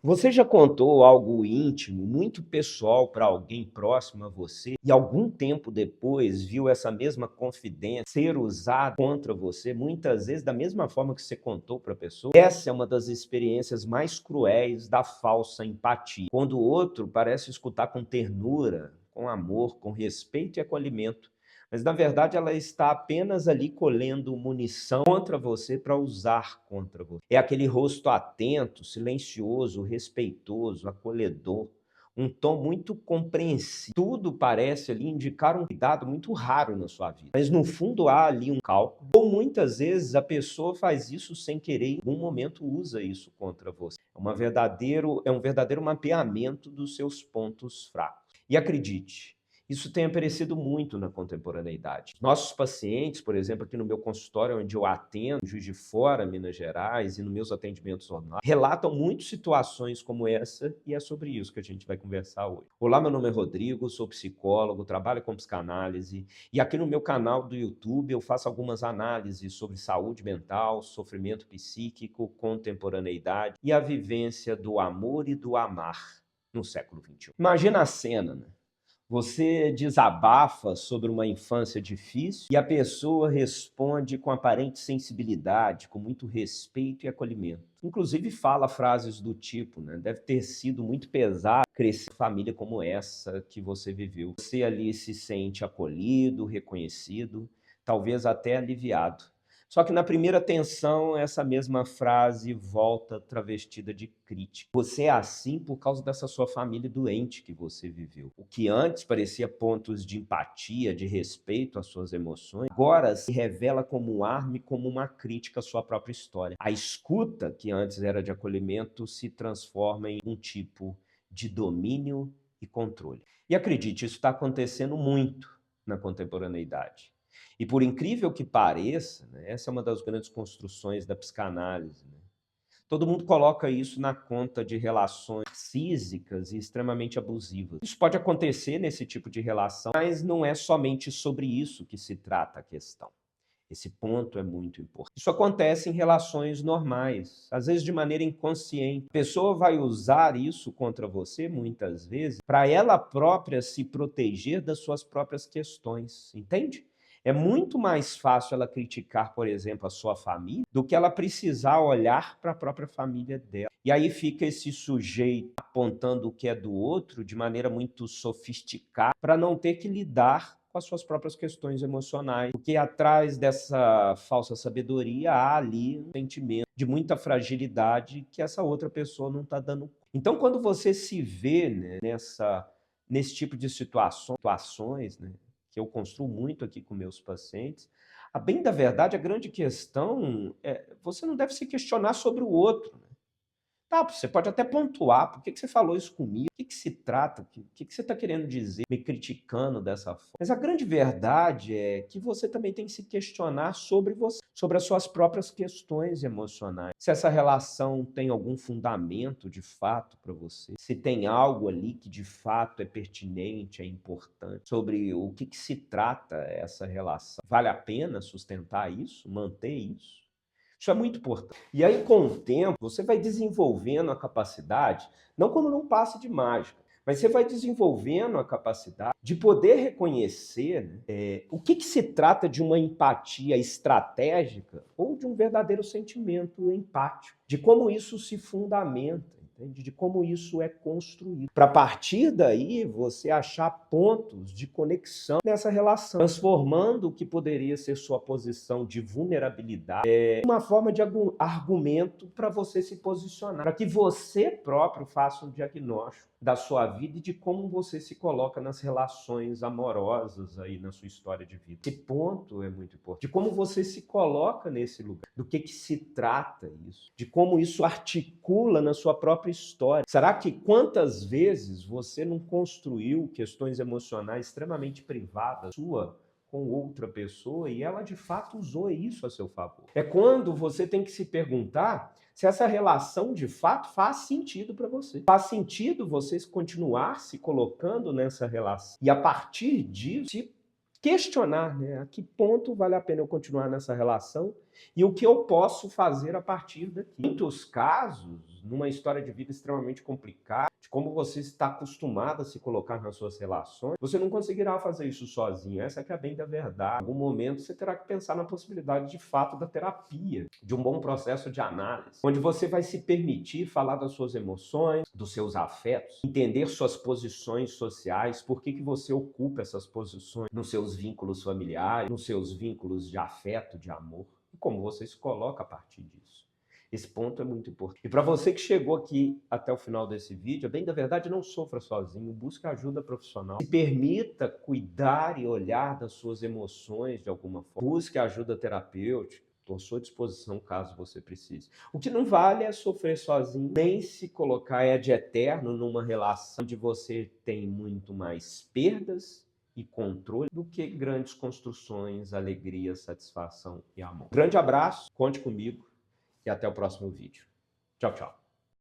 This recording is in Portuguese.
Você já contou algo íntimo, muito pessoal para alguém próximo a você e algum tempo depois viu essa mesma confidência ser usada contra você, muitas vezes da mesma forma que você contou para a pessoa? Essa é uma das experiências mais cruéis da falsa empatia, quando o outro parece escutar com ternura, com amor, com respeito e acolhimento, mas na verdade ela está apenas ali colhendo munição contra você para usar contra você. É aquele rosto atento, silencioso, respeitoso, acolhedor, um tom muito compreensivo. Tudo parece ali indicar um cuidado muito raro na sua vida, mas no fundo há ali um cálculo. Ou muitas vezes a pessoa faz isso sem querer, em algum momento usa isso contra você. É um verdadeiro mapeamento dos seus pontos fracos. E acredite, isso tem aparecido muito na contemporaneidade. Nossos pacientes, por exemplo, aqui no meu consultório, onde eu atendo, em Juiz de Fora, Minas Gerais, e nos meus atendimentos online, relatam muito situações como essa, e é sobre isso que a gente vai conversar hoje. Olá, meu nome é Rodrigo, sou psicólogo, trabalho com psicanálise, e aqui no meu canal do YouTube eu faço algumas análises sobre saúde mental, sofrimento psíquico, contemporaneidade e a vivência do amor e do amar no século XXI. Imagina a cena, né? Você desabafa sobre uma infância difícil e a pessoa responde com aparente sensibilidade, com muito respeito e acolhimento. Inclusive fala frases do tipo, né? Deve ter sido muito pesado crescer em uma família como essa que você viveu. Você ali se sente acolhido, reconhecido, talvez até aliviado. Só que na primeira tensão, essa mesma frase volta travestida de crítica. Você é assim por causa dessa sua família doente que você viveu. O que antes parecia pontos de empatia, de respeito às suas emoções, agora se revela como um arma e como uma crítica à sua própria história. A escuta, que antes era de acolhimento, se transforma em um tipo de domínio e controle. E acredite, isso está acontecendo muito na contemporaneidade. E por incrível que pareça, né, essa é uma das grandes construções da psicanálise, né? Todo mundo coloca isso na conta de relações físicas e extremamente abusivas. Isso pode acontecer nesse tipo de relação, mas não é somente sobre isso que se trata a questão. Esse ponto é muito importante. Isso acontece em relações normais, às vezes de maneira inconsciente. A pessoa vai usar isso contra você, muitas vezes, para ela própria se proteger das suas próprias questões, entende? É muito mais fácil ela criticar, por exemplo, a sua família, do que ela precisar olhar para a própria família dela. E aí fica esse sujeito apontando o que é do outro de maneira muito sofisticada, para não ter que lidar com as suas próprias questões emocionais, porque atrás dessa falsa sabedoria há ali um sentimento de muita fragilidade que essa outra pessoa não está dando. Então, quando você se vê, né, nesse tipo de situações, né, que eu construo muito aqui com meus pacientes, a bem da verdade, a grande questão é você não deve se questionar sobre o outro, né? Tá, você pode até pontuar, por que você falou isso comigo? O que se trata? O que você está querendo dizer, me criticando dessa forma? Mas a grande verdade é que você também tem que se questionar sobre você, sobre as suas próprias questões emocionais. Se essa relação tem algum fundamento de fato para você, se tem algo ali que de fato é pertinente, é importante, sobre o que se trata essa relação. Vale a pena sustentar isso, manter isso? Isso é muito importante. E aí, com o tempo, você vai desenvolvendo a capacidade, não como num passe de mágica, mas você vai desenvolvendo a capacidade de poder reconhecer, né, o que se trata de uma empatia estratégica ou de um verdadeiro sentimento empático, de como isso se fundamenta, entende? De como isso é construído. Para partir daí, você achar pontos de conexão nessa relação, transformando o que poderia ser sua posição de vulnerabilidade uma forma de argumento para você se posicionar, para que você próprio faça um diagnóstico da sua vida e de como você se coloca nas relações amorosas aí na sua história de vida. Esse ponto é muito importante, de como você se coloca nesse lugar, do que se trata isso, de como isso articula na sua própria história. Será que quantas vezes você não construiu questões emocionais extremamente privadas sua com outra pessoa e ela de fato usou isso a seu favor? É quando você tem que se perguntar se essa relação de fato faz sentido para você. Faz sentido você continuar se colocando nessa relação e a partir disso se questionar, né, a que ponto vale a pena eu continuar nessa relação e o que eu posso fazer a partir daqui. Em muitos casos, numa história de vida extremamente complicada, de como você está acostumado a se colocar nas suas relações, você não conseguirá fazer isso sozinho. Essa que é a bem da verdade. Em algum momento você terá que pensar na possibilidade de fato da terapia, de um bom processo de análise, onde você vai se permitir falar das suas emoções, dos seus afetos, entender suas posições sociais, por que você ocupa essas posições nos seus vínculos familiares, nos seus vínculos de afeto, de amor, e como você se coloca a partir disso. Esse ponto é muito importante. E para você que chegou aqui até o final desse vídeo, bem da verdade, não sofra sozinho, busque ajuda profissional. Se permita cuidar e olhar das suas emoções de alguma forma. Busque ajuda terapêutica. Estou à sua disposição caso você precise. O que não vale é sofrer sozinho, nem se colocar de eterno numa relação onde você tem muito mais perdas e controle do que grandes construções, alegria, satisfação e amor. Grande abraço, conte comigo. E até o próximo vídeo. Tchau, tchau.